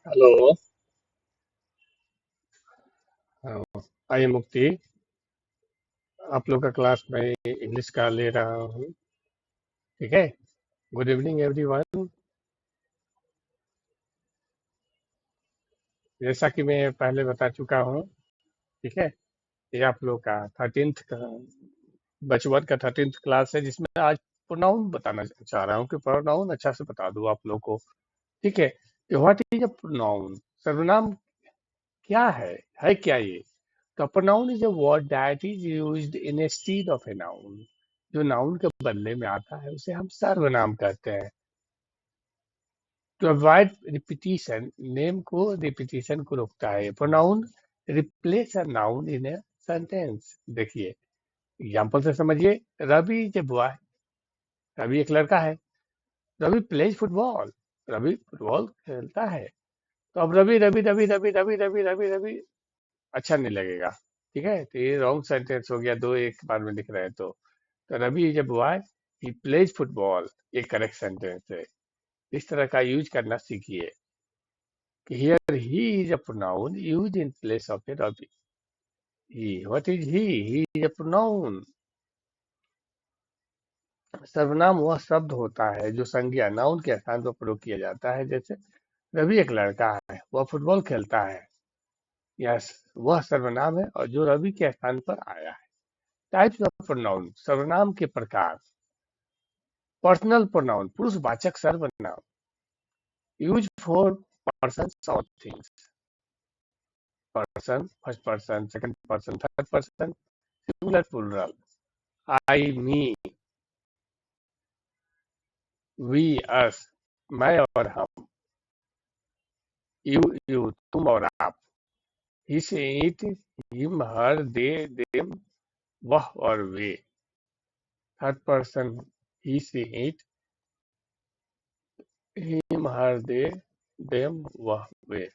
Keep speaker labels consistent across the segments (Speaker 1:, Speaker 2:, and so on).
Speaker 1: Hello. आई मुक्ति। आप लोग का क्लास में इंग्लिश का ले रहा हूँ। ठीक है। Good evening everyone. जैसा कि मैं पहले बता चुका हूँ। ठीक है। ये आप लोग का 13th का बचवन का 13th क्लास है, जिसमें आज प्रोनाउन बताना चाह रहा हूँ कि प्रोनाउन अच्छा से बता दूँ आप लोग को। ठीक है। कि व्हाट इज अ प्रोनाउन। सर्वनाम क्या है क्या ये। तो pronoun is a word that is used in stead of a noun. जो नाउन के बदले में आता है उसे हम सर्वनाम कहते हैं। टू अवॉइड रिपीटिशन, नेम को रिपीटिशन को रोकता है। Pronoun replace a noun in a sentence. देखिए, एग्जांपल से समझिए। Ravi is a boy. Ravi एक लड़का है। Ravi plays football. Ravi football खेलता है। तो अब रवि रवि रवि रवि रवि रवि रवि रवि अच्छा नहीं लगेगा। ठीक है, तो ये रॉन्ग सेंटेंस हो गया, दो एक बार में लिख रहे हैं तो Ravi is a boy, he plays football, ये करेक्ट सेंटेंस है। इस तरह का यूज करना सीखिए कि here he is a pronoun use in place of a Ravi. He, what is he is a pronoun. सर्वनाम वह शब्द होता है जो संज्ञा नाउन के स्थान पर प्रयोग किया जाता है। जैसे रवि एक लड़का है, वह फुटबॉल खेलता है। यस, वह सर्वनाम है और जो रवि के स्थान पर आया है। टाइप्स ऑफ प्रोनाउन, सर्वनाम के प्रकार। पर्सनल प्रोनाउन, पुरुषवाचक सर्वनाम, यूज फॉर पर्सन और things. Person, first person, second person, third person, singular plural. I, me, we, us, मैं और हम। यू, तुम और आप। He she it, him, her, they, them, वह और वे। Third person, he she it, him, her, they, them, वह, वे।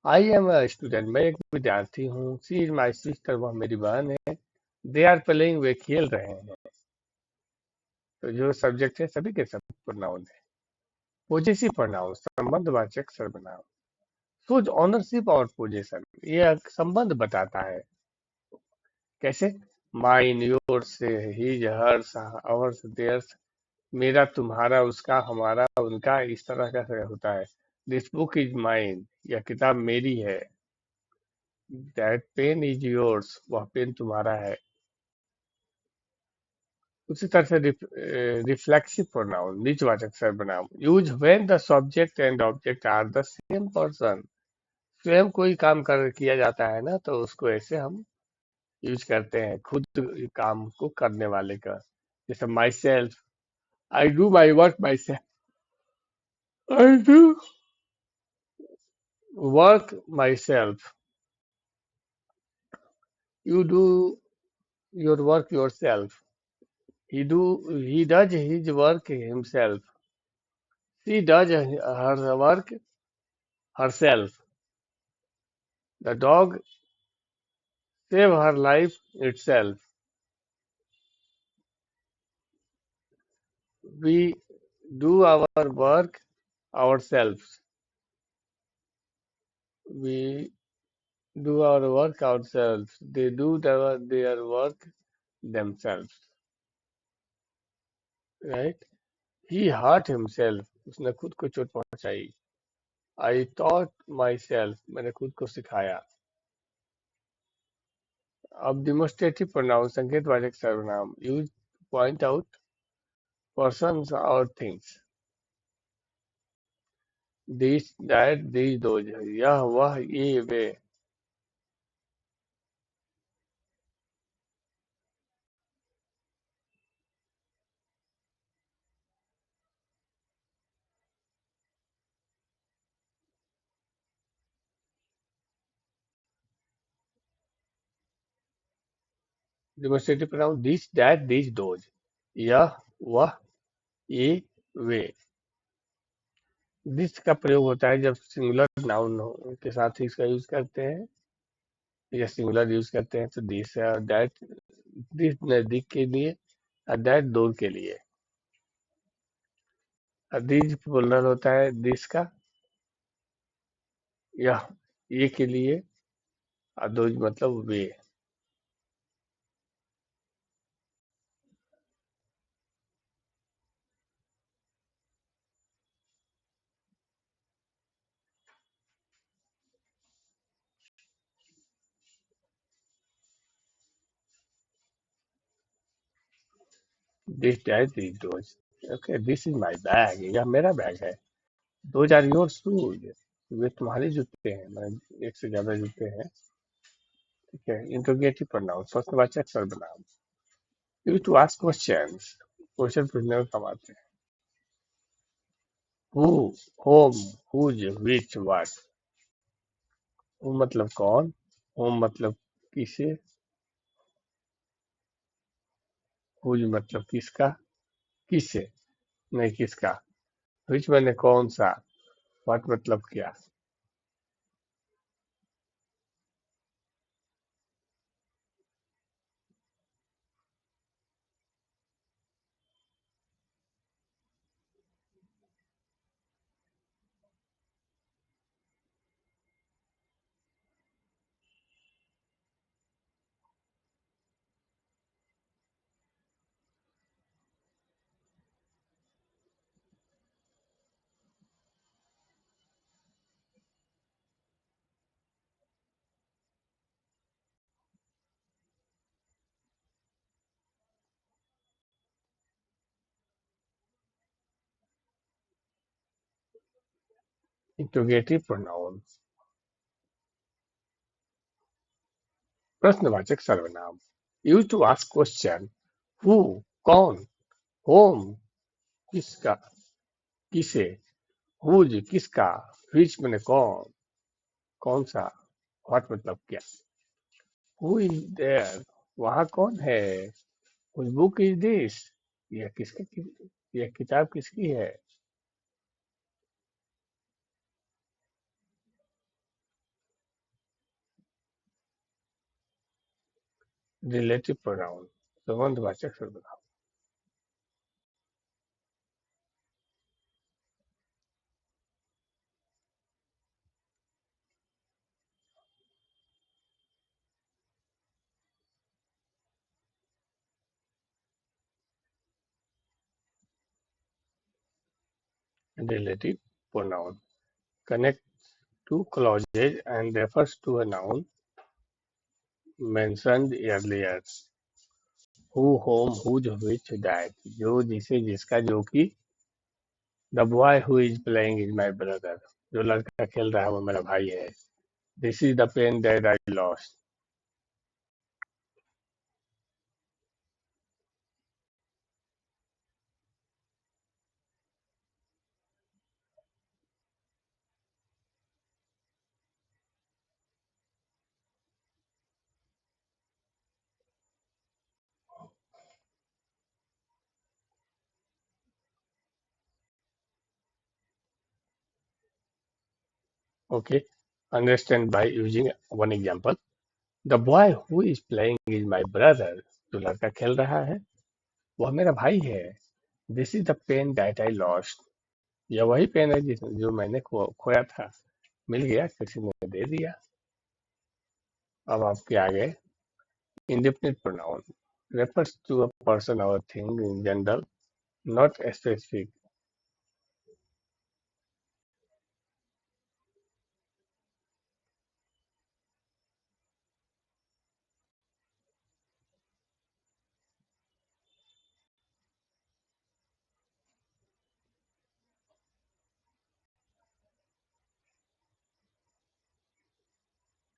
Speaker 1: आई एम अ स्टूडेंट, मैं एक विद्यार्थी हूँ। सी इज माई सिस्टर, वह मेरी बहन है। दे आर प्लेइंग, वे खेल रहे हैं। तो जो सब्जेक्ट है सभी के सब प्रोनाउन है। पोजेसिव प्रोनाउन, संबंधवाचक सर्वनाम। शुद्ध ऑनरशिप और पोजेशन, ये संबंध बताता है। कैसे? Mine, yours, his, hers, ours, theirs. मेरा, तुम्हारा, उसका, हमारा, उनका, इस तरह का से होता है। दिस बुक इज माइन, यह किताब मेरी है। दैट पेन इज योर्स, वह पेन तुम्हारा है। उसी तरह से रिफ्लेक्सिव प्रोनाउन, निजवाचक सर्वनाम, use when the subject and object are the same person. स्वयं कोई काम कर किया जाता है ना, तो उसको ऐसे हम यूज करते हैं, खुद काम को करने वाले का। जैसे my self, I do my work my self. I do work my self. You do your work your self. he does his work himself. She does her work herself. The dog save her life itself. We do our work ourselves. We do our work ourselves. They do their work themselves. Right? He hurt himself. उसने खुद को चोट पहुंचाई। I taught myself. मैंने खुद को सिखाया। अब डिमोस्ट्रेटिव प्रोनाउन, संकेतवाचक सर्वनाम, यूज पॉइंट आउट persons और things। This, that, these, those, यह, वह, ये, वे। Demonstrative pronoun, this, that, these, those, यह, वह, ये, वे। दिस का प्रयोग होता है जब सिंगुलर नाउन के साथ ही इसका यूज करते हैं, या सिंगुलर यूज करते हैं तो दिस और दैट। दिस नजदीक के लिए और दैट दूर के लिए। और दिस प्लुरल होता है दिस का, यह ये के लिए, दोज मतलब वे। This these this those. Okay, this is my bag, यह मेरा बैग है। दोज आर योर शूज, वे तुम्हारे जूते हैं। मैं एक से ज्यादा जूते हैं। ठीक है। इंट्रोगेटिव प्रोनाउन, प्रश्नवाचक सर्वनाम। Use to ask questions, question पूछने में काम आते हैं। Who, whom, whose, which, what. Who मतलब कौन, होम मतलब किसे, हुज मतलब किसका, किसे, नहीं किसका, विच मैंने कौन सा, व्हाट मतलब क्या। इंट्रोगेटिव प्रोनाउन, प्रश्नवाचक सर्वनाम। Use to ask question. Who, कौन, होम, किसका, किसे, हुज किसका, विच मैंने कौन, कौन सा, व्हाट मतलब क्या। हु इज देयर, वहाँ कौन है। हुज बुक इज दिस, यह यह किताब किसकी है। रिलेटिव प्रोनाउन, संबंधवाचक सर्वनाम। Relative pronoun connect two clauses and refers to a noun mentioned earlier. Who, whom, whose, which, that. जो, जिसे, जिसका, जो कि। The boy who is playing is my brother. जो लड़का खेल रहा है वो मेरा भाई है। This is the pen that I lost. Okay. Understand by using one example. The boy who is playing is my brother. जो लड़का खेल रहा है वह मेरा भाई है। This is the pen that I lost. यह वही पेन है जो मैंने खोया था। मिल गया, किसी ने दे दिया। अब आपके आगे indefinite pronoun refers to a person or thing in general, not specific.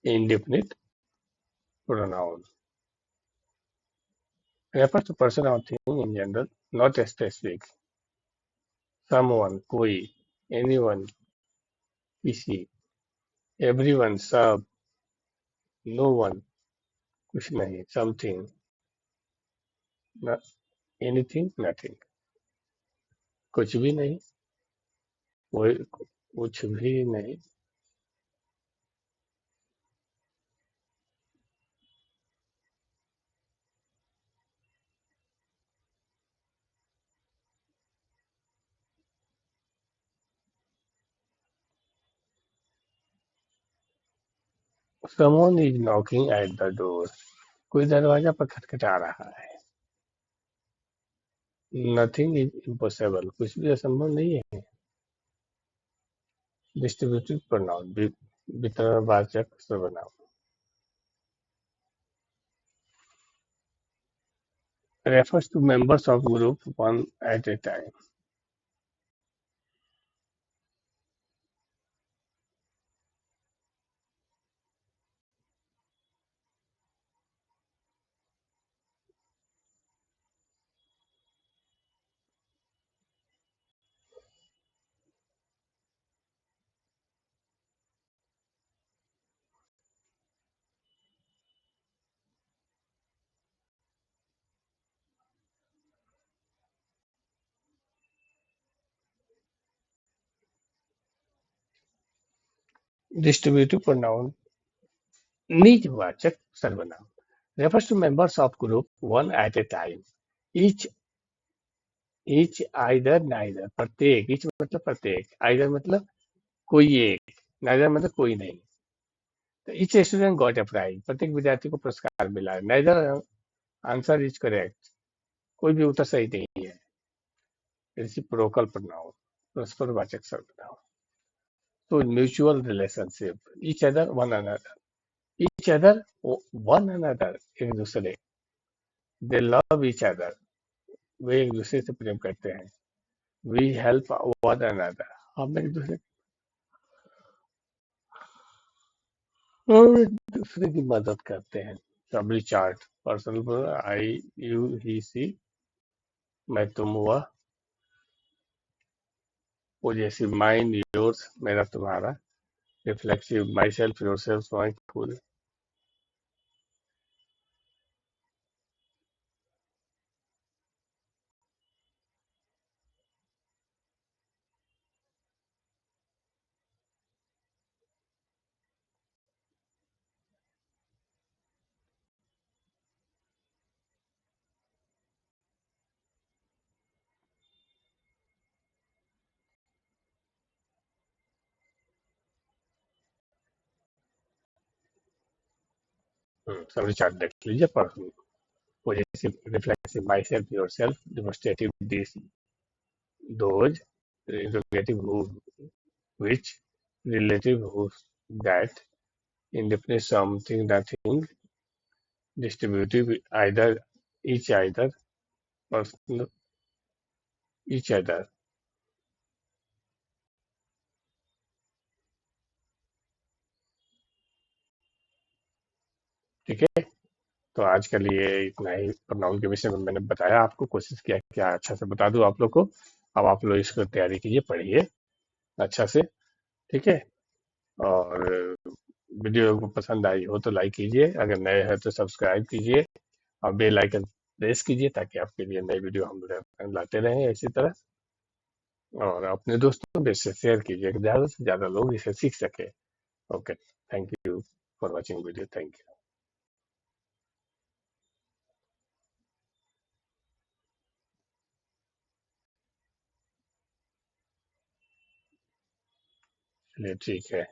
Speaker 1: Indefinite pronoun refers to person or thing in general, not specific. Someone, कोई, anyone, किसी, everyone, सब, no one, कुछ नहीं, something, no, anything, nothing, कुछ भी नहीं, कोई, कुछ भी नहीं। someone is knocking at the door. कोई दरवाजा पर खटखटा रहा है. Nothing is impossible. कुछ भी असंभव नहीं है. Distributive pronoun. वितरणवाचक सर्वनाम. Refers to members of group one at a time. Distributive pronoun. निजवाचक सर्वनाम. Refers to members of group one at a time. Each either neither. प्रत्येक. Each मतलब प्रत्येक. Either मतलब कोई एक. Neither मतलब कोई नहीं. तो each student got a prize. प्रत्येक विद्यार्थी को पुरस्कार मिला. Neither answer is correct. कोई भी उत्तर सही नहीं है. Reciprocal pronoun. परस्परवाचक सर्वनाम. So mutual relationship. Each other one another. Each other one another. एक दूसरे. They love each other. वे एक दूसरे से प्रेम करते हैं. We help one another. हम एक दूसरे की मदद करते हैं. सबली चार्ट. पर्सनल. आई यू ही सी. मैं तुम हुआ. पोजेसिव. Mine yours. मेरा तुम्हारा. Reflexive. My self your self my खुद. सबली चार्ट देख लीजिए. Personal. Possessive. Reflexive. My self your self. Demonstrative. This those. Interrogative. Who. Which. Relative. Who. That. Indefinite. Something. Nothing. Distributive. Either. Each either. Personal. Each other. ठीक है. तो आज के लिए इतना ही प्रोनाउन के विषय में मैंने बताया आपको. कोशिश किया क्या अच्छा से बता दूं आप लोग को. अब आप लोग इसको तैयारी कीजिए. पढ़िए अच्छा से. ठीक है. और वीडियो को पसंद आई हो तो लाइक कीजिए. अगर नए हैं तो सब्सक्राइब कीजिए. और बेल आइकन प्रेस कीजिए ताकि आपके लिए नई वीडियो हम लाते रहें इसी तरह. और अपने दोस्तों में इसे शेयर कीजिए. ज्यादा से ज्यादा लोग इसे सीख सके. Okay. Thank you for watching video. Thank you. चलिए ठीक है.